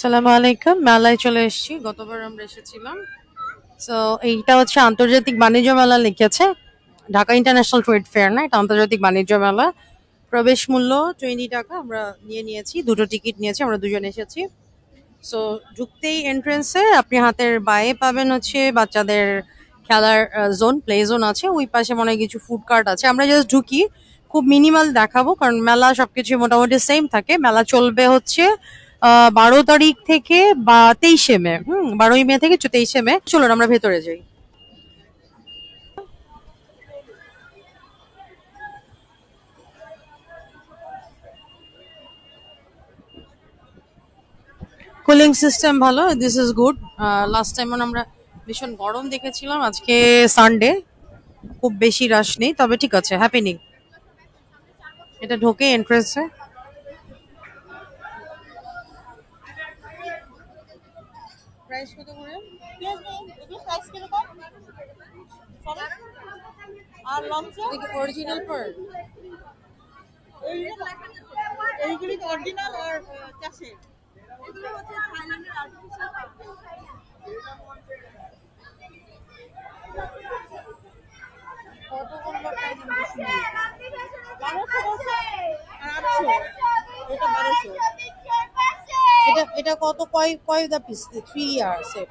সালামু আলাইকুম। মেলায় চলে এসেছি। গতবার আমরা এসেছিলাম। সো এইটা হচ্ছে আন্তর্জাতিক বাণিজ্য মেলা লিখেছে। ঢাকা ইন্টারন্যাশনাল ট্রেড ফেয়ার না, এটা আন্তর্জাতিক বাণিজ্য মেলা। প্রবেশ মূল্য 20 টাকা। আমরা নিয়েছি, দুটো টিকিট নিয়েছি, আমরা দুজন এসেছি। সো ঢুকতেই এন্ট্রেন্সে আপনি হাতের বায়ে পাবেন হচ্ছে বাচ্চাদের খেলার জোন, প্লে জোন আছে। ওই পাশে মনে হয় কিছু ফুড কার্ট আছে। আমরা জাস্ট ঢুকি, খুব মিনিমাল দেখাবো কারণ মেলা সবকিছু মোটামুটি সেম থাকে। মেলা চলবে হচ্ছে 12 তারিখ থেকে বা 23শে মে। 12ই মে থেকে 23শে মে। চলুন আমরা ভেতরে যাই। কুলিং সিস্টেম ভালো, this is good. Last time আমরা ভীষণ গরম দেখেছিলাম, আজকে সানডে, খুব বেশি রাশ নেই, তবে ঠিক আছে, হ্যাপেনিং। এটা ঢোকে এন্ট্রেন্সে। প্রাইস কত করে? আর লঞ্চে অরিজিনাল পার্ল। এইগুলি তো অরিজিনাল আর চাষের। এগুলো হচ্ছে থাইল্যান্ডের আর্টিফিশিয়াল পার্ল। কত বললো প্রাইস? 1200 বলছে আর 800। এটা 1200। এটা কত, কয় কয় দা পিস? 3 ইয়ার সেট।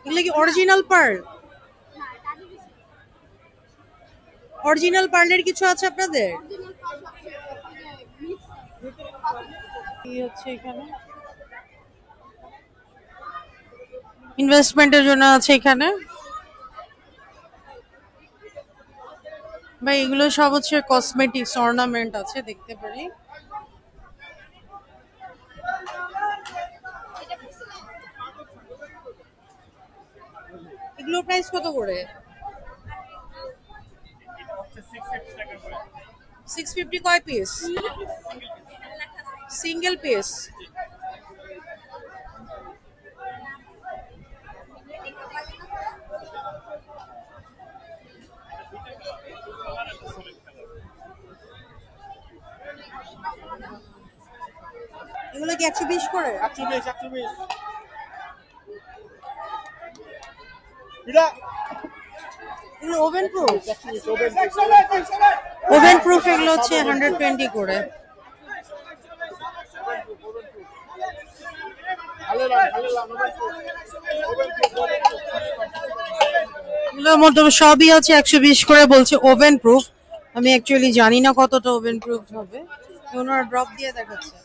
এগুলো কি অরিজিনাল পার্ল? অরিজিনাল পার্লের কিছু আছে আপনাদের? কি হচ্ছে এখানে? ইনভেস্টমেন্টের জন্য আছে এখানে। ভাই এগুলো সব হচ্ছে কসমেটিক্স, অর্নামেন্ট আছে, দেখতে পারি। এগুলো প্রাইস কত করে? 650। কয় পিস? Single piece? এগুলো কি 120 করে? 120 এটা এগুলো ওভেন প্রুফ? 120 ওভেন প্রুফ এগুলো হচ্ছে 120 করে। এগুলোর মধ্যে সবই হচ্ছে 120 করে বলছে ওভেন প্রুফ। আমি অ্যাকচুয়ালি জানি না কতটা ওভেন প্রুফ হবে। ওনারা ড্রপ দিয়ে দেখাচ্ছে।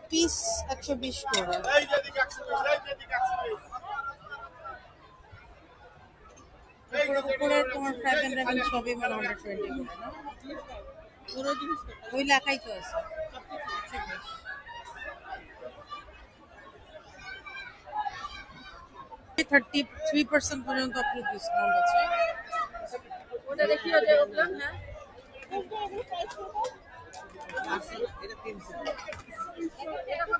পিস 120 করে। উপরে তোমার ফ্রাই প্যান রাখেন সবই মানে 120 করে না? ওই লেখাই তো আছে। আচ্ছা, 33% পর্যন্ত আপনার ডিসকাউন্ট আছে। ওটা দেখি, ওটা বললাম না।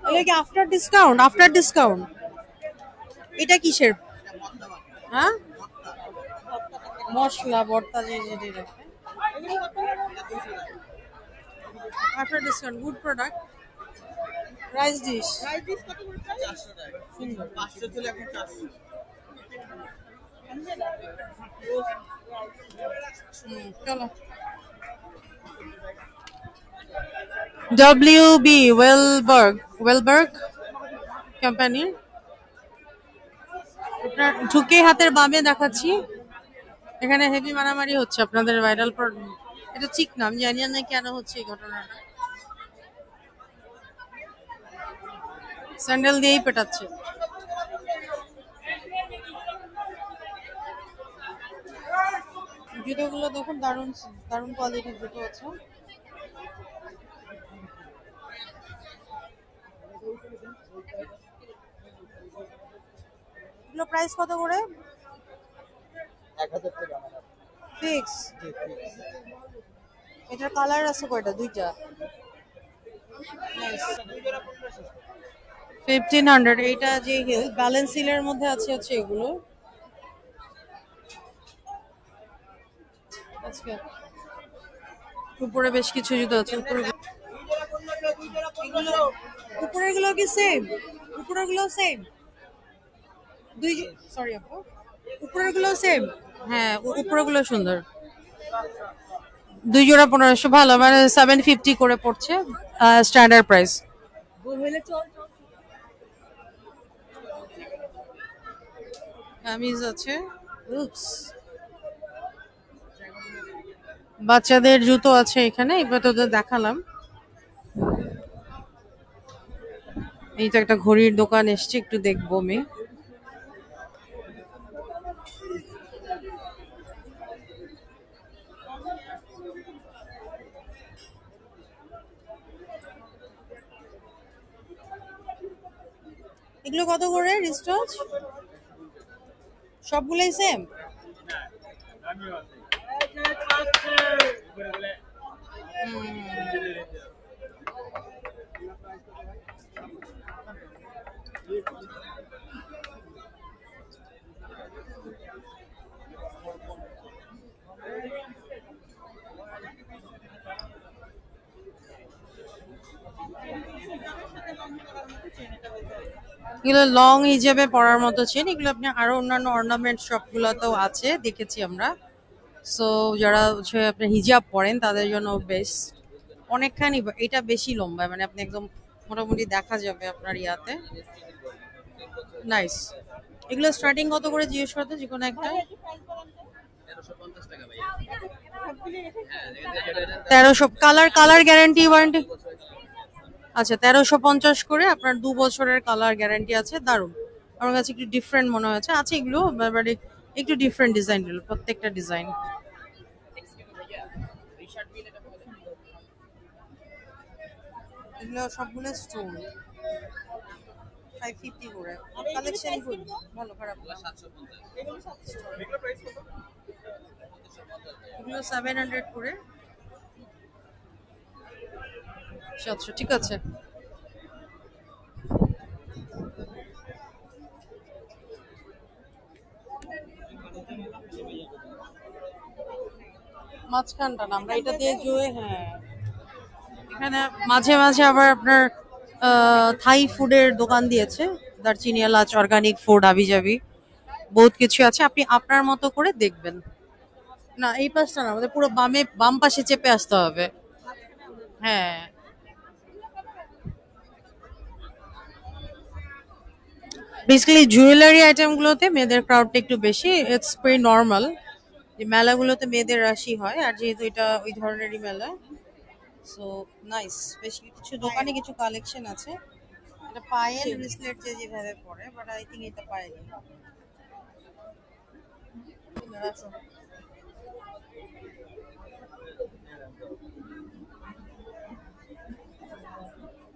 এটা কি আফটার ডিসকাউন্ট? আফটার ডিসকাউন্ট এটা কিসের? হ্যাঁ, মশলা ভর্তা যে যেটা রাখে। After discount, good product. Rice dish কত করে? 400 টাকা। সুন্দর। 500 ছিল, এখন 400। চলো। WB ওয়েলবার্গ কোম্পানি। আপনার ঝুঁকে হাতের বামে দেখাচ্ছি। এখানে হেভি মারামারি হচ্ছে আপনাদের ভাইরাল। এটা ঠিক না, আমি জানি না কেন হচ্ছে এই ঘটনাটা। স্যান্ডেল দিয়েই পেটাচ্ছে। জুতোগুলো দেখুন, দারুণ দারুণ কোয়ালিটির জুতো আছে। এগুলো প্রাইস কত করে? 1000 টাকা। ফিক্স? এটার কালার আছে কয়টা? দুইটা। 1500। এইটা যে হিল ব্যালেন্স হিলের মধ্যে আছে হচ্ছে এগুলো। আচ্ছা, উপরে বেশ কিছু জুতো আছে। উপরের গুলো কি সেম? উপরের গুলো সেম? সরি আপু, উপরের গুলো সেম? হ্যাঁ, উপরের গুলো সুন্দর। 2 জোড়া 1500, ভালো, মানে 750 করে পড়ছে স্ট্যান্ডার্ড প্রাইস। কামিজ আছে, বাচ্চাদের জুতো আছে এখানে, এবার তোদের দেখালাম। এই তো একটা ঘড়ির দোকান এসছে, একটু দেখবো আমি। এগুলো কত করে রিস্টচ? সবগুলোই সেম? এগুলো লং হিসেবে পরার মতো চেন। এগুলো আপনি আরো অন্যান্য অর্নামেন্ট সবগুলোতেও আছে, দেখেছি আমরা। সো যারা হচ্ছে আপনি হিজাব পরেন তাদের জন্য বেস্ট। অনেকখানি এটা বেশি লম্বা, মানে আপনি একদম মোটামুটি দেখা যাবে আপনার ইয়াতে। নাইস। এগুলো স্টার্টিং কত করে জিজ্ঞেস করতে, যে কোনো একটা? 1300। Colour colour guarantee warranty? আচ্ছা, 1350 করে আপনার 2 বছরের কালার গ্যারান্টি আছে। দারুণ, আমার কাছে একটু ডিফারেন্ট মনে হয়েছে। আছে এগুলো ব্যাপারে একটু ডিফারেন্ট ডিজাইন, গুলো প্রত্যেকটা ডিজাইন। এগুলো সবগুলো স্টোন, 550 করে। কালেকশন গুড, ভালো, খারাপ না। এগুলো 700 করে। 700, ঠিক আছে। মাঝখানটা না, আমরা এটা দিয়ে জুয়ে। হ্যাঁ, এখানে মাঝে মাঝে আবার আপনার থাই ফুডের দোকান দিয়েছে, দারচিনি এলাচ, অর্গানিক ফুড, আবিজাবি, বহুত কিছু আছে। আপনি আপনার মতো করে দেখবেন। না, এই পাশটা না, আমাদের পুরো বাম পাশে চেপে আসতে হবে। হ্যাঁ, বেসিক্যালি জুয়েলারি আইটেম গুলোতে মেয়েদের ক্রাউডটা একটু বেশি। ইটস ভেরি নর্মাল যে মেলাগুলোতে মেয়েদের রাশি হয়, আর যেহেতু এটা ওই ধরনেরই মেলা। সো নাইস, বেশ কিছু দোকানে কিছু কালেকশন আছে। এটা পায়েল ব্রেসলেট যে যেভাবে পরে, বাট আই থিঙ্ক এটা পায়েল।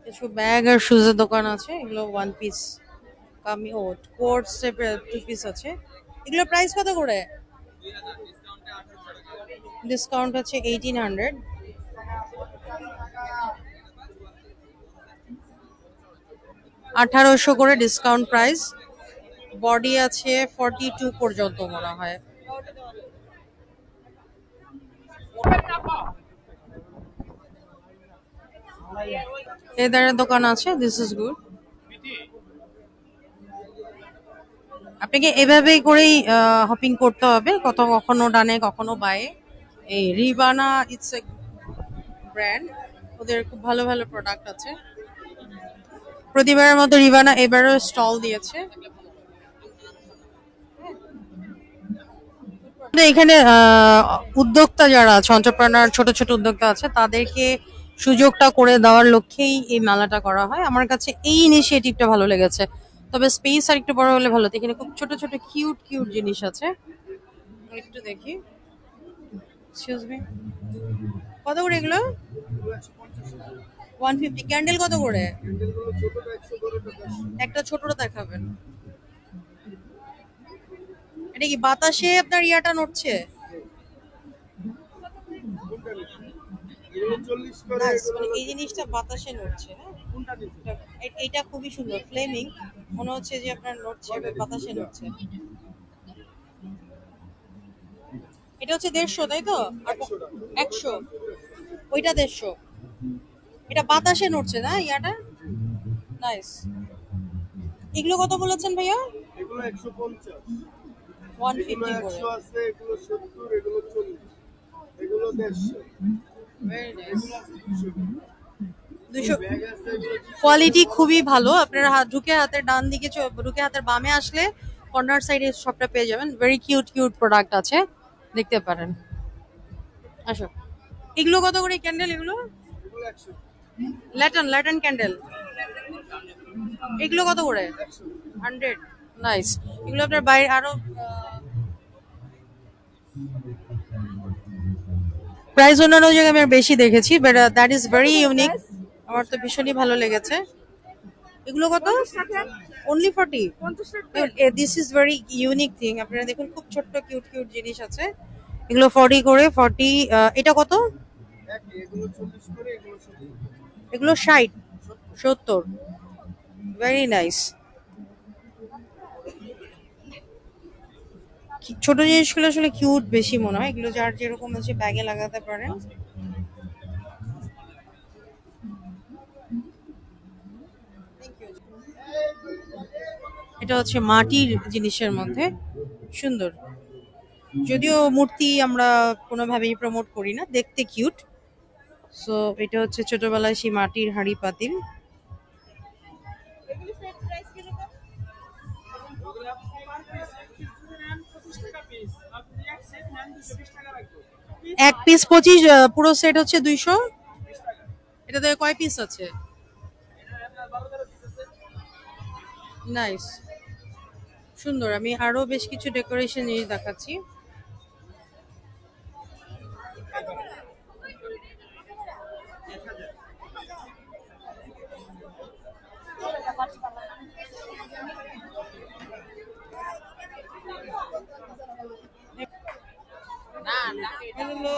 কিছু ব্যাগ আর শুজের দোকান আছে। এগুলো 1 পিস কামি ও কোটস 2 পিস আছে। এগুলো প্রাইস কত করে? ডিসকাউন্ট আছে 1800। 1800 করে ডিসকাউন্ট প্রাইস। বডি আছে 42 পর্যন্ত মনে হয়। লেদারের দোকান আছে, দিস ইজ গুড। আপনাকে এভাবেই করেই হপিং করতে হবে, কখনো ডানে কখনো বায়ে। এই রিবানা, ইটস এ ব্র্যান্ড, ওদের খুব ভালো ভালো প্রোডাক্ট আছে। প্রতিবারের মতো রিবানা এবারও স্টল দিয়েছে। এখানে উদ্যোক্তা যারা আছে, এন্টারপ্রেনার, ছোট ছোট উদ্যোক্তা আছে, তাদেরকে সুযোগটা করে দেওয়ার লক্ষ্যেই এই মেলাটা করা হয়। আমার কাছে এই ইনিশিয়েটিভটা ভালো লেগেছে, তবে স্পেস আর একটু বড় হলে ভালো হতো। এখানে খুব ছোট ছোট কিউট কিউট জিনিস আছে, একটু দেখি। এক্সকিউজ মি, কত করে এগুলো? 150। ক্যান্ডেল কত করে? একটা ছোটটা দেখাবেন। এটা কি বাতাসে আপনার ইয়াটা নড়ছে? Nice, মানে এই জিনিসটা বাতাসে নড়ছে। হ্যাঁ, এটা খুবই সুন্দর, ফ্লেমিং, মনে হচ্ছে যে আপনার নড়ছে, বাতাসে নড়ছে। এটা হচ্ছে 150, তাই তো? 100। ওইটা 150। এটা বাতাসে নড়ছে না ইয়াটা? নাইস। এগুলো কত বলেছেন ভাইয়া? এগুলো 150, এগুলো 150 করে। 100 আছে, এগুলো 70, এগুলো 40, এগুলো 150, ভেরি নাইস। এগুলো আছে 200 টাকা। 200। ব্যাগ আছে এগুলো 200 কোয়ালিটি টাকা। খুবই ভালো। আপনারা ঢুকে হাতের ডান দিকে ঢুকে হাতের বামে আসলে কর্নার সাইডে সবটা পেয়ে যাবেন। ভেরি কিউট কিউট প্রোডাক্ট আছে, দেখতে পারেন। আসো। এগুলো কত করে ক্যান্ডেল এগুলো? এগুলো 100, ল্যাটন ল্যাটন ক্যান্ডেল এগুলো কত করে? 100। 100। নাইস। এগুলো আপনার বাইরে আরো প্রাইস অন্যান্য জায়গায় আমি আর বেশি দেখেছি, but that is very unique. আমার তো ভীষণই ভালো লেগেছে। এগুলো কত? Only 40। This is very unique thing. আপনারা দেখুন খুব ছোট্ট কিউট কিউট জিনিস আছে। এগুলো 40 করে। 40। এটা কত? একই, এগুলো 40 করে, এগুলো 70। এগুলো 60 70। Very nice. ছোট জিনিসগুলো আসলে কিউট বেশি মনে হয়। এগুলো যার যেরকম আছে ব্যাগে লাগাতে পারেন। এটা হচ্ছে মাটির জিনিসের মধ্যে, সুন্দর। যদিও মূর্তি আমরা কোনোভাবেই প্রমোট করি না, দেখতে কিউট। সো এটা হচ্ছে ছোটবেলায় সেই মাটির হাঁড়ি পাতিল। এগুলো পার পিস 25 টাকা পিস। আপনি এক সেট নেন 220 টাকা রাখবো। এক পিস 25, পুরো সেট হচ্ছে 200। এটাতে কয় পিস আছে? আপনার 12-13 পিস আছে। নাইস, সুন্দর। আমি আরো বেশ কিছু ডেকোরেশন জিনিস দেখাচ্ছি। এগুলো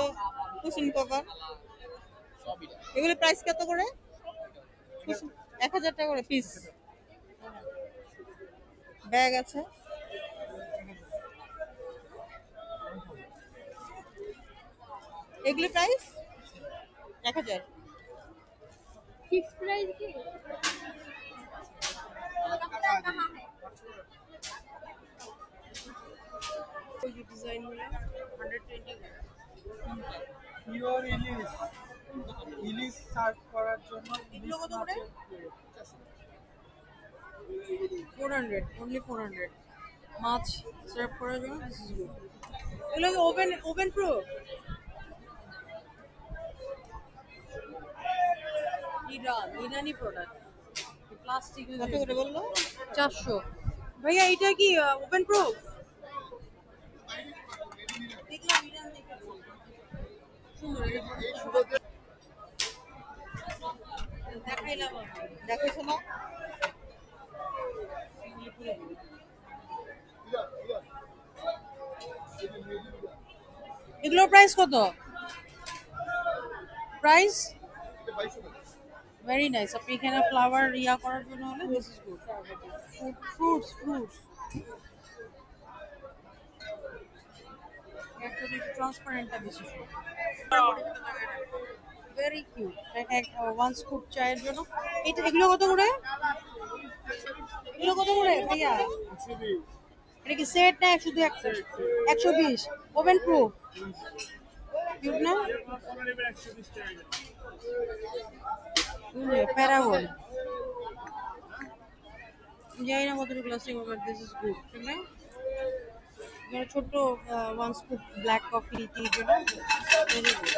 কুশন কভার। এগুলো প্রাইস কত করে? 1000 টাকা করে পিস। ব্যাগ আছে। এগুলো প্রাইস 1000। फिक्स प्राइस की ওই যে ডিজাইন গুলো 120 করে। পিওর ইলিশ, ইলিশ সার্ভ করার জন্য এগুলো ইলিশ কত করে? মাছের 400, অনলি 400। মাছ সার্ভ করার জন্য দিস ইজ গুড। এগুলো ওভেন ওভেন প্রুফ। ইরানি প্রোডাক্ট, প্লাস্টিক। কত করে বললো? 400। ভাইয়া এটা কি ওপেন প্রুফ? দেখলাম ইরান দেখেছি। সুন্দর। দেখাইলাম আমি। দেখাইছো না? এগুলোর প্রাইস কত? Price very nice. আপনি এখানে ফ্লাওয়ার ইয়া করার জন্য হলে this is good. Fruits fruits একটা বেশি ট্রান্সপারেন্টটা বেশি ভেরি কিউট। এক ওয়ান স্কুপ চায়ের জন্য। এটা এগুলো কত করে? এগুলো কত করে ভাইয়া? এটা কি সেট না শুধু একটা? 120। ওভেন প্রুফ, কিউট না? প্যারাগন। জানি না কতটুকু plastic, but this is good. ঠিক না? এখানে ছোট্ট ওয়ান স্কুপ ব্ল্যাক কফি টির জন্য ভেরি গুড।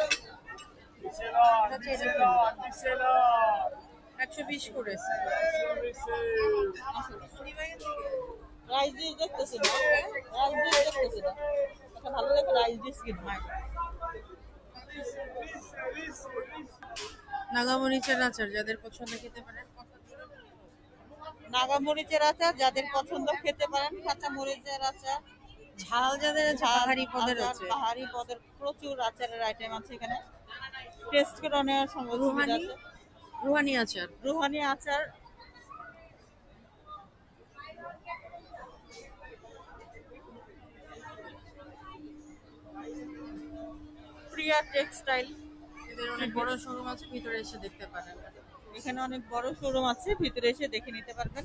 120 করে। রাইস ডিশ দেখতেছি না, রাইস ডিশ দেখতেছি না। একটা ভালো দেখে রাইস ডিশ কিনবো। নাগামরিচের আচার যাদের পছন্দ খেতে পারেন। নাগা মরিচের আচার যাদের পছন্দ খেতে পারেন, কাঁচা মরিচের আচার, ঝাল যাদের আছে, পাহাড়ি পদের আচার, আছে। পাহাড়ি পদের প্রচুর আচারের আইটেম আছে এখানে। টেস্ট করে নেওয়ার সুবিধা রুহানি আছে। রুহানি আচার। রুহানি আচার, প্রিয়া টেক্সটাইল, এদের অনেক বড় শোরুম আছে, ভিতরে এসে দেখতে পারেন। এখানে অনেক বড় শোরুম আছে, ভিতরে এসে দেখে নিতে পারবেন।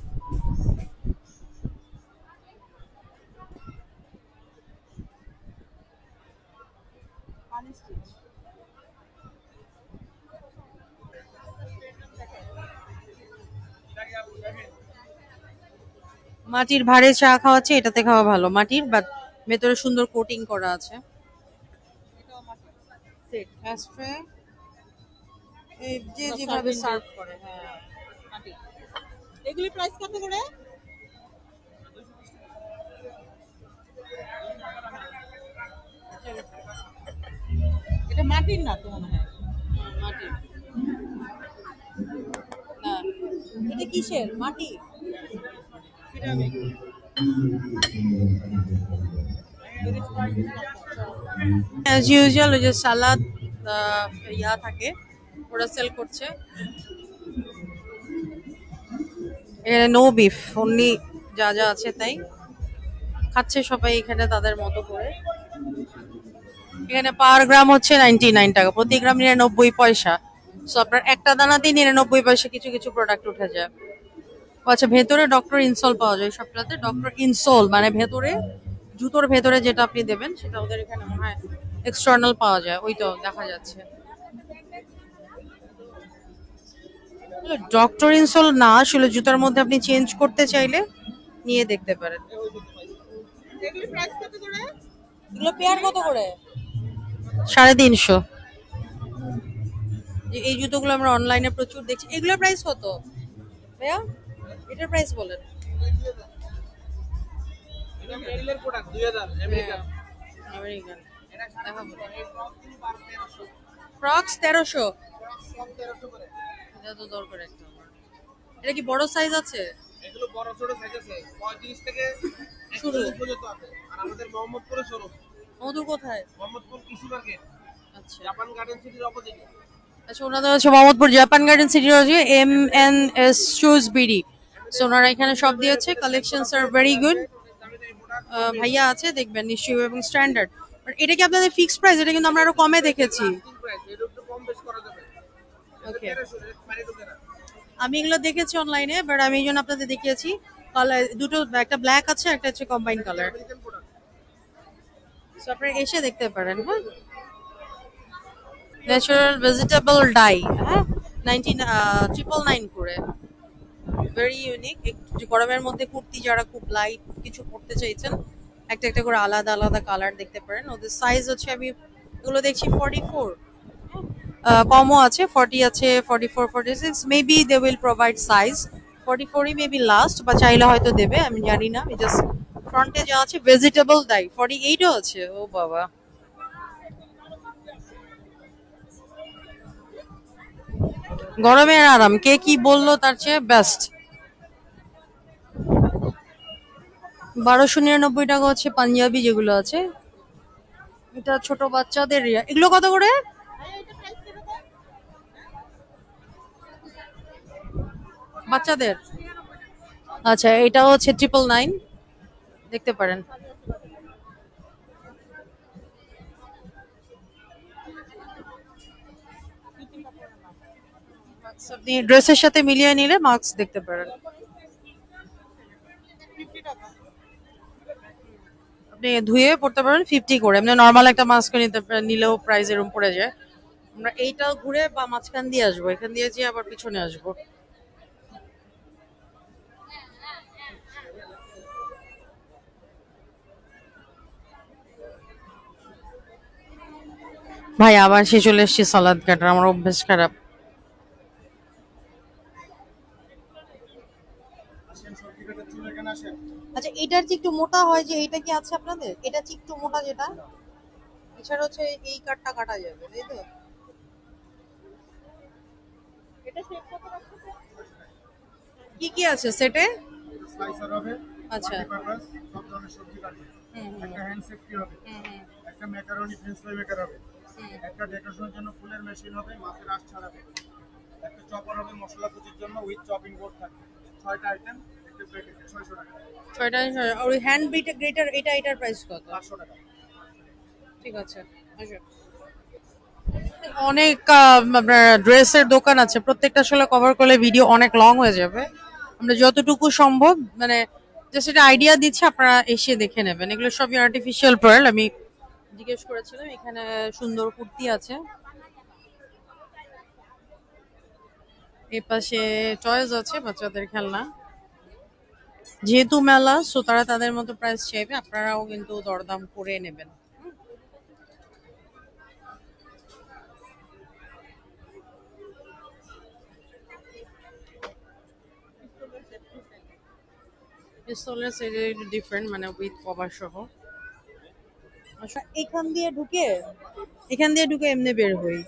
মাটির ভাঁড়ে চা খাওয়াচ্ছে, এটাতে খাওয়া ভালো। মাটির বাট ভেতরে সুন্দর কোটিং করা আছে। এটাও মাটির সেট অ্যাস্ট্রে এই যে বা যেভাবে serving সার্ভ dish। করে, হ্যাঁ। মাটির। এগুলি প্রাইস কত করে? এটা মাটির না তো মনে হয়। মাটির না, এটা কিসের মাটি? সিরামিক। অ্যাজ ইউজুয়াল ওই যে সালাদ ইয়া থাকে, ওরা সেল করছে। এখানে নো বিফ, অনলি যা যা আছে তাই খাচ্ছে সবাই এখানে তাদের মতো করে। এখানে পার গ্রাম হচ্ছে 99 টাকা, প্রতি গ্রাম 99 পয়সা। সো আপনার একটা দানাতেই 99 পয়সা কিছু কিছু প্রোডাক্ট উঠে যায়। ও আচ্ছা, ভেতরে ডক্টর ইনসোল পাওয়া যায় সবটাতে। ডক্টর ইনসোল মানে ভেতরে জুতোর ভেতরে যেটা আপনি দেবেন সেটা ওদের এখানে মনে হয় এক্সটার্নাল পাওয়া যায়, ওইটা দেখা যাচ্ছে। ডক্টর ইনসোল না, আসলে জুতার মধ্যে আপনি চেঞ্জ করতে চাইলে নিয়ে দেখতে পারেন। এগুলি প্রাইস কত করে? এগুলো পেয়ার কত করে? 350। এই জুতোগুলো আমরা অনলাইনে প্রচুর দেখছি। এগুলোর প্রাইস কত ভাইয়া? এটার প্রাইস বলেন। এটা মেরিলের প্রোডাক্ট 2000 আমেরিকান। American frogs 1300। কম 1300 করে। এটা তো দরকার একটা আমার। এটা কি বড় সাইজ আছে? এগুলো বড় ছোট সাইজ আছে, 35 থেকে শুরু 41 পর্যন্ত আছে। আর আমাদের মোহাম্মদপুরে শোরুম, মধুর কোথায়? মোহাম্মদপুর কৃষি মার্কেট, আচ্ছা জাপান গার্ডেন সিটির অপোজিটে। আচ্ছা, ওনাদের হচ্ছে মোহাম্মদপুর জাপান গার্ডেন সিটির হচ্ছে MNS শুজ বিডি। সো ওনারা এখানে সব দিয়েছে, কালেকশনস আর ভেরি গুড। ভাইয়া আছে, দেখবেন নিশ্চয়ই, এবং স্ট্যান্ডার্ড। এটা কি আপনাদের ফিক্স প্রাইস? এটা কিন্তু আমরা আরো কমে দেখেছি। প্রাইস এর একটু কম বেশ করা যাবে। ওকে, 1300 বাইরে ঢুকে না। আমি এগুলো দেখেছি অনলাইনে, বাট আমি এই জন্য আপনাদের দেখিয়েছি। কালার দুটো, একটা ব্ল্যাক আছে, একটা হচ্ছে combine colour. American product. So আপনারা এসে দেখতে পারেন। হ্যাঁ, ন্যাচারাল ভেজিটেবল ডাই, হ্যাঁ, 999 করে। Very unique. গরমের মধ্যে কুর্তি যারা খুব লাইট কিছু পরতে চাইছেন, একটা একটা করে আলাদা আলাদা কালার দেখতে পারেন। ওদের সাইজ হচ্ছে, আমি এগুলো দেখছি 44, কমও আছে, 40 আছে, 44, 46, maybe they will provide size. 44ই মেবি লাস্ট, বা চাইলে হয়তো দেবে, আমি জানি না। আমি জাস্ট ফ্রন্টে যা আছে ভেজিটেবল ডাই 48ও আছে। ও বাবা, গরমের আরাম, কে কি বললো তার চেয়ে বেস্ট। 1299 টাকা হচ্ছে পাঞ্জাবি যেগুলো আছে। এটা ছোট বাচ্চাদের এগুলো কত করে? বাচ্চাদের আচ্ছা, এটা হচ্ছে 999, দেখতে পারেন। আপনি ড্রেসের সাথে মিলিয়ে নিলে মাস্ক দেখতে পারেন। 50 টাকা। আপনি ধুয়ে পড়তে পারেন 50 করে। এমনি নর্মাল একটা মাস্ক নিলেও প্রাইস এরকম পড়ে যায়। আমরা এইটা ঘুরে বা মাঝখান দিয়ে আসবো, এখান দিয়ে যেয়ে আবার পিছনে আসবো। ভাই আবার সে চলে এসছি সালাদ কাটার, আমার অভ্যেস খারাপ। আসেন সবজি কাটার জন্য এখানে আসেন। আচ্ছা, এটার যে একটু মোটা হয়, যে এটা কি আছে আপনাদের? এটা যে একটু মোটা যেটা, এছাড়া হচ্ছে এই কাটটা কাটা যাবে, তাই তো? এটা সেট কত রাখতে? কি কি আছে সেটে? স্লাইসার হবে, আচ্ছা। মাল্টিপারপাস, সব ধরনের সবজি কাটবে। একটা হ্যান্ড সেফটি হবে, একটা ম্যাকারনি ফ্রেঞ্চ ফ্রাই মেকার হবে, একটা ডেকোরেশনের জন্য ফুলের মেশিন হবে, মাছের আঁশ ছাড়াবে, একটা চপার হবে মশলা কুচির জন্য উইথ চপিং বোর্ড থাকবে। 6টা আইটেম, একটা প্লেটে 600 টাকা, 6টা। আর ওই হ্যান্ড গ্রেটার, এটার প্রাইস কত? 500 টাকা। ঠিক আছে, আচ্ছা। অনেক আপনার ড্রেসের দোকান আছে, প্রত্যেকটা আসলে কভার করলে ভিডিও অনেক লং হয়ে যাবে। আমরা যতটুকু সম্ভব মানে জাস্ট একটা আইডিয়া দিচ্ছি, আপনারা এসে দেখে নেবেন। এগুলো সবই আর্টিফিশিয়াল পার্ল। আমি জিজ্ঞেস করেছিলাম, এখানে সুন্দর কুর্তি আছে, এই পাশে টয়েস আছে বাচ্চাদের খেলনা। যেহেতু মেলা, সো তারা তাদের মতো প্রাইস চাইবে, আপনারাও কিন্তু দরদাম করে নেবেন। পিস্তলের সাইজে একটু ডিফারেন্ট, মানে উইথ কভার সহ। আচ্ছা, এখান দিয়ে ঢুকে এমনি বের হই।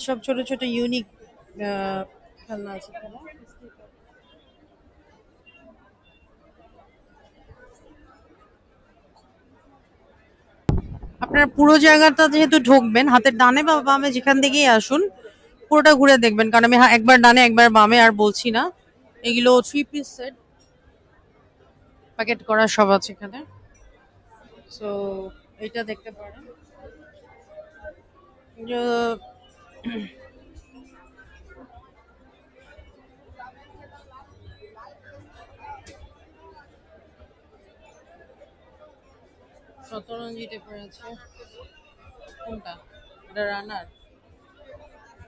সব ছোট ছোট ইউনিক খেলনা আছে এখানে। আপনার পুরো জায়গাটা যেহেতু ঢুকবেন, হাতের ডানে বা বামে যেখান থেকেই আসুন পুরোটা ঘুরে দেখবেন, কারণ আমি একবার ডানে একবার বামে আর বলছি না। এগুলো 3 পিস সেট, প্যাকেট করা সব আছে এখানে। সো এটা দেখতে পারেন। যে- শতরঞ্জি টাইপের আছে। কোনটা? এটা রানার,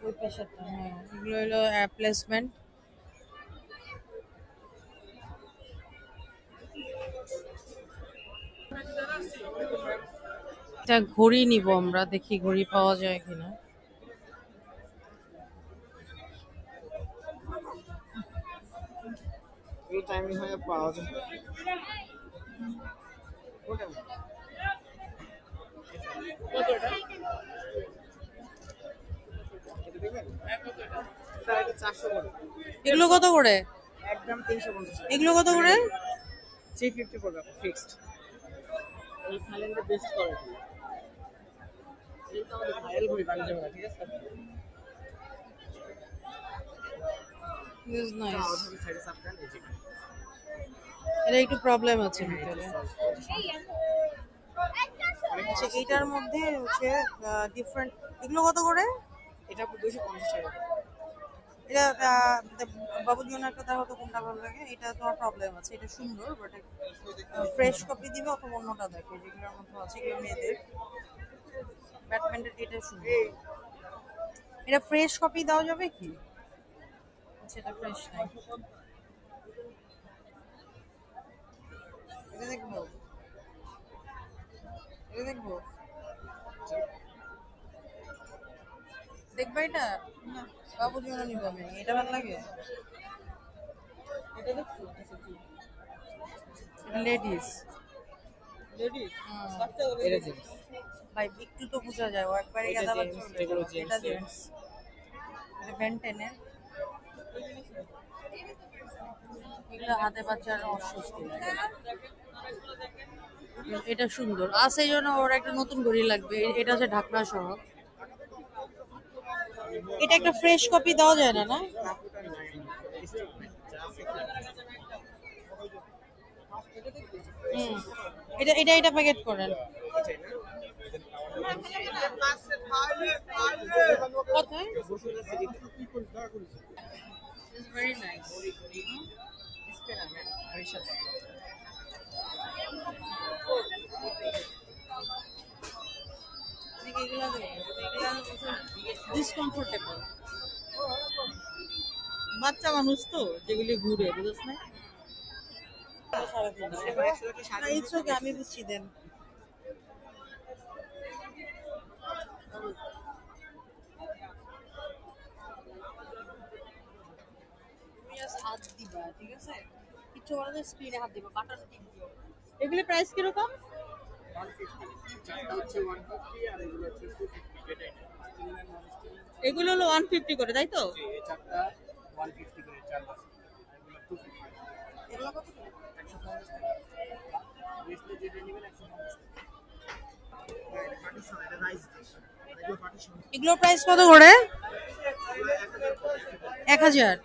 ওই পেশাটা। হ্যাঁ, এগুলো হলো প্লেসমেন্ট। এটা ঘড়ি নিব আমরা, দেখি ঘড়ি পাওয়া যায় কিনা। এই টাইমিং হয়ে পাওয়া যায়। স্যার এটা 400 করে। এগুলো কত করে? একদম 350। এগুলো কত করে? 350 পড়বে ফিক্সড। এই থাইল্যান্ডের বেস্ট কোয়ালিটি। এটা আমাদের ভাইরাল ঘড়ি বাণিজ্য মেলা, ঠিক আছে? This is nice. ওদের সাইডে সাবকান এই যে। এটা একটু প্রবলেম আছে ভিতরে। আচ্ছা, এইটার মধ্যে হচ্ছে ডিফারেন্ট। এগুলো কত করে? এটা আপনি 250 টাকা। এটা বাবুর জন্য একটা দেখো তো কোনটা ভালো লাগে। এটা তোমার প্রবলেম আছে, এটা সুন্দর, বাট ফ্রেশ কপি দিবে অথবা অন্যটা দেখো, যেগুলোর মধ্যে আছে এগুলো মেয়েদের। ব্যাটম্যানের এটা সুন্দর। এটা ফ্রেশ কপি দেওয়া যাবে কি? আচ্ছা, এটা ফ্রেশ নাই। এটা দেখবো, এটা দেখবো, দেখবা এটা? বাবুর জন্য নিব আমি, এটা ভালো লাগে। এটা দেখছো? এটা লেডিস। লেডিস বাচ্চাগুলো এটা জেন্টস। ভাই একটু তো বোঝা যায়, ও একবারে এটা গাদা gents, বাচ্চা। এগুলো gents এটা এর। জেন্টস। এটা বেন্টেনের। এগুলো হাতে বাচ্চার অস্বস্তি লাগে। এটা সুন্দর আছে, এই জন্য ওর একটা নতুন ঘড়ি লাগবে। এটা হচ্ছে ঢাকনা সহ। এটা একটা ফ্রেশ কপি দেওয়া যায় না? না, হুম, এটা এটা এটা প্যাকেট করেন। কোথায়? It's very nice. ডিসকমফোর্টেবল। বাচ্চা মানুষ তো যেগুলি ঘুরে বুঝছ না। ইটস ওকে, আমি বুঝছি। দেন তুমি জাস্ট হাত দিবা, ঠিক আছে? কিছু বড় স্ক্রিনে হাত দিবা, বাটন টিপবা। এগুলি প্রাইস কিরকম? 150 চারটা হচ্ছে 150 আর এগুলো হচ্ছে 250 এটা এগুলো হলো 150 করে, তাই তো? এই চারটা 150 করে চার মাস আর এগুলো 250 এগুলো কত করে? 150 টাকা বেসলে যেটা নেবেন 150 টাকা এটা পার্টিশন এটা রাইস ডিশ এগুলো পার্টিশন এগুলোর প্রাইস কত করে? 1000।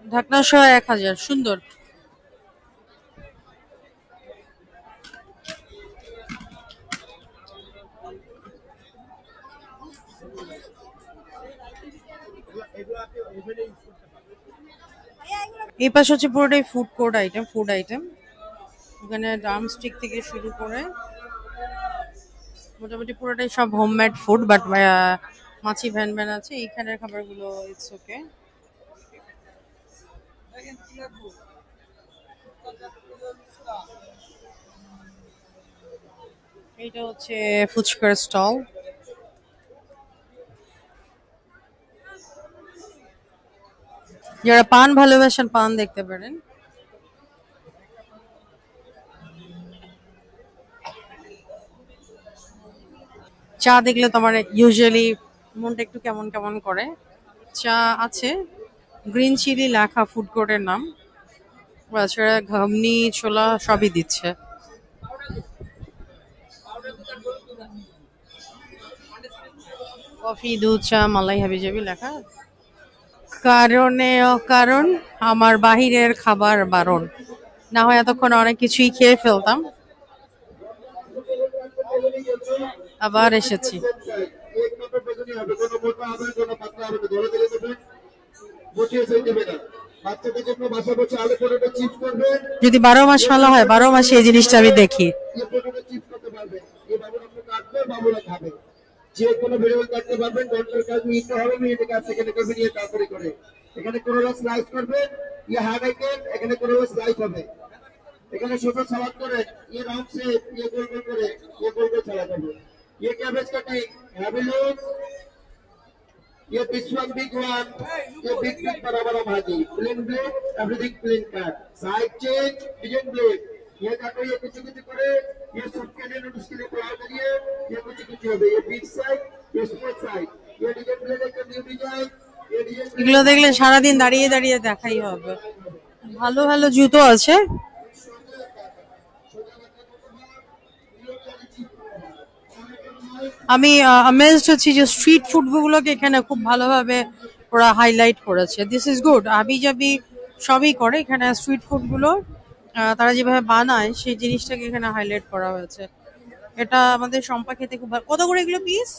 ঢাকনা সহ 1000। সুন্দর। এগুলো আপনি ওভেনে ইউজ করতে পারবেন। এই পাশে হচ্ছে পুরোটাই ফুড আইটেম। এখানে ড্রামস্টিক থেকে শুরু করে মোটামুটি পুরোটাই সব হোমমেড ফুড, বাট মাছি ভ্যান ভ্যান আছে। এইখানের খাবারগুলো ইটস ওকে। এইটা হচ্ছে ফুচকার স্টল। যারা পান ভালোবাসেন পান দেখতে পারেন। চা দেখলে তোমার ইউজুয়ালি মনটা একটু কেমন কেমন করে। চা আছে, গ্রিন চিলি লেখা ফুড কোর্টের নাম। তাছাড়া ঘামনি ছোলা সবই দিচ্ছে। কফি, দুধ, চা, মালাই হাবিজাবি লেখা। কারণে কারণ আমার বাহিরের খাবার বারণ, না হয় এতক্ষণ অনেক কিছুই খেয়ে ফেলতাম। আবার এসেছি। যদি 12 মাস ভালো হয়, 12 মাস এই জিনিসটা আমি দেখি। যে কোনো ভেরিয়েবল কাটতে পারবেন, ডক্টর কাজ নিতে হবে, মিনিটে কাজ সেকেন্ডে করবে, নিয়ে তাড়াতাড়ি করে। এখানে করলা স্লাইস করবেন, ইয়ে হার্ড আইটেম, এখানে করলা স্লাইস হবে। এখানে ছোট সালাদ করে, ইয়ে রাউন্ড শেপ, ইয়ে গোল গোল করে, ইয়ে গোল গোল সালাদ হবে। ये कैबेज कटिंग, हैवी लुक, ये दिस वन बिग वन, ये बिग बिग बड़ा बड़ा भाजी, plain blade, everything plain cut, side change, design blade, ये काटो, ये कुछ कुछ करे, ये सूप के लिए नूडल्स के लिए तैयार करिए, ये कुछ कुछ हो गए, ये बिग साइड, ये स्मॉल साइड, ये डिजाइन ब्लेड एक न्यू डिजाइन, ये डिजाइन। এগুলো দেখলে সারাদিন দাঁড়িয়ে দাঁড়িয়ে দেখাই হবে। ভালো ভালো জুতো আছে। আমি অ্যামেজড হচ্ছি যে স্ট্রিট ফুড গুলোকে এখানে খুব ভালোভাবে ওরা হাইলাইট করেছে। This is good. আবি জাবি সবই করে, এখানে স্ট্রিট ফুড গুলো তারা যেভাবে বানায় সেই জিনিসটাকে এখানে হাইলাইট করা হয়েছে। এটা আমাদের সম্পা খেতে খুব ভালো। কত করে এগুলো পিস?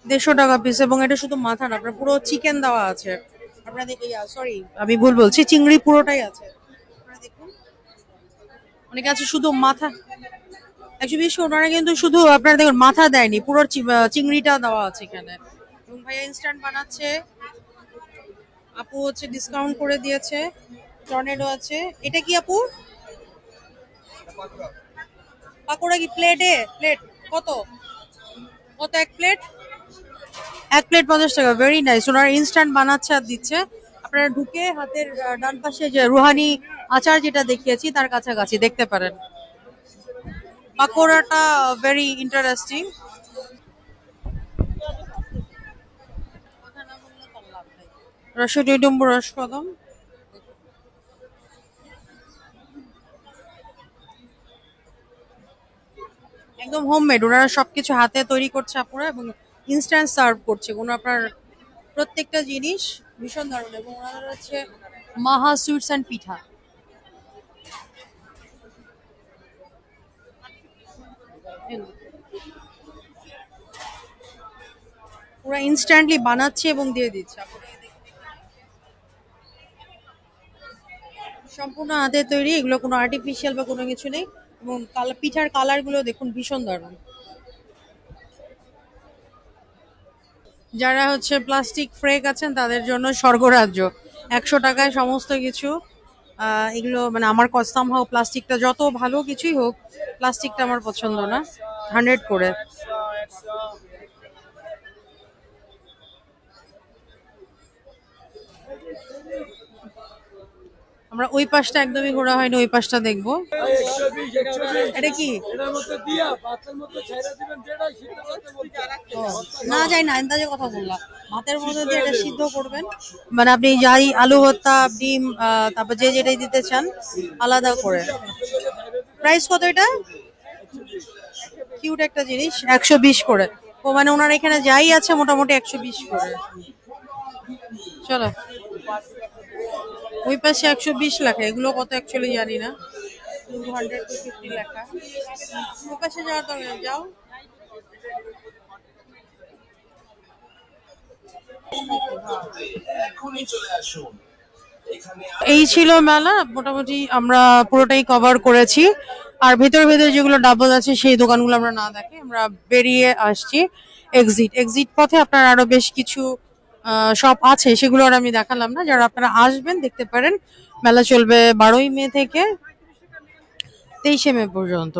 150 টাকা পিস। এবং এটা শুধু মাথা না, আপনার পুরো চিকেন দেওয়া আছে। আপনারা দেখে, সরি আমি ভুল বলছি, চিংড়ি পুরোটাই আছে। আপনারা দেখুন, অনেকে আছে শুধু মাথা। অ্যাকচুয়ালি ওনারা কিন্তু শুধু আপনারা দেখুন মাথা দেয়নি, পুরো চিংড়িটা দেওয়া আছে এখানে। এবং ভাইয়া ইনস্ট্যান্ট বানাচ্ছে, আপু হচ্ছে ডিসকাউন্ট করে দিয়েছে। টর্নেডো আছে। এটা কি আপু? পাকোড়া কি প্লেটে? প্লেট কত? কত এক প্লেট? 1 প্লেট 50 টাকা। Very nice. ওনারা ইনস্ট্যান্ট বানাচ্ছে আর দিচ্ছে। আপনারা ঢুকে হাতের ডান পাশে যে রুহানি আচার যেটা দেখিয়েছি তার কাছাকাছি দেখতে পারেন। পাকোড়াটা ভেরি ইন্টারেস্টিং। রসটি ডুম্বু রস কদম। একদম হোমমেড, ওনারা সবকিছু হাতে তৈরি করছে আপুরা এবং ইনস্ট্যান্ট সার্ভ করছে। কোনো আপনার প্রত্যেকটা জিনিস ভীষণ দারুণ। এবং ওনারা হচ্ছে মাহা সুইটস অ্যান্ড পিঠা। পুরো ইনস্ট্যান্টলি বানাচ্ছে এবং দিয়ে দিচ্ছে। সম্পূর্ণ হাতে তৈরি, এগুলো কোনো আর্টিফিশিয়াল বা কোনো কিছু নেই। এবং পিঠার কালার গুলো দেখুন ভীষণ দারুণ। যারা হচ্ছে প্লাস্টিক ফ্রেক আছেন তাদের জন্য স্বর্গরাজ্য। 100 টাকায় সমস্ত কিছু। এগুলো মানে আমার কস্তাম হোক, প্লাস্টিকটা যত ভালো কিছুই হোক, প্লাস্টিকটা আমার পছন্দ না। 100 করে। আমরা ওই পাশটা একদমই ঘোরা হয়নি, ওই পাশটা দেখবো। এটা কি? ও, না যাই না, আন্দাজে কথা বললাম। ভাতের মধ্যে দিয়ে এটা সিদ্ধ করবেন, মানে আপনি যাই আলু ভর্তা, ডিম, তারপর যে যেটাই দিতে চান আলাদা করে। প্রাইস কত এটা? কিউট একটা জিনিস। 120 করে। ও মানে ওনার এখানে যাই আছে মোটামুটি 120 করে। চলো, ওই পাশে 120 লেখা। এগুলো কত অ্যাকচুয়ালি জানি না। 200 to 50 লেখা। ওই পাশে যাওয়ার দরকার, যাও। এই ছিল মেলা, মোটামুটি আমরা পুরোটাই কভার করেছি। আর ভেতরে ভেতরে যেগুলো ডাবল আছে সেই দোকানগুলো আমরা না দেখে আমরা বেরিয়ে আসছি এক্সিট পথে। আপনার আরো বেশ কিছু শপ আছে, সেগুলো আর আমি দেখালাম না। যারা আপনারা আসবেন দেখতে পারেন। মেলা চলবে 12ই মে থেকে 23শে মে পর্যন্ত।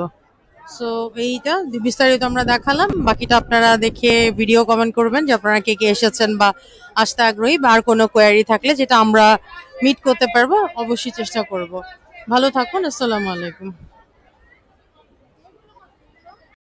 সো এইটা বিস্তারিত আমরা দেখালাম, বাকিটা আপনারা দেখে ভিডিও কমেন্ট করবেন যে আপনারা কে কে এসেছেন বা আসতে আগ্রহী, বা আর কোনো কোয়ারি থাকলে যেটা আমরা মিট করতে পারবো অবশ্যই চেষ্টা করব। ভালো থাকুন, আসসালামু আলাইকুম।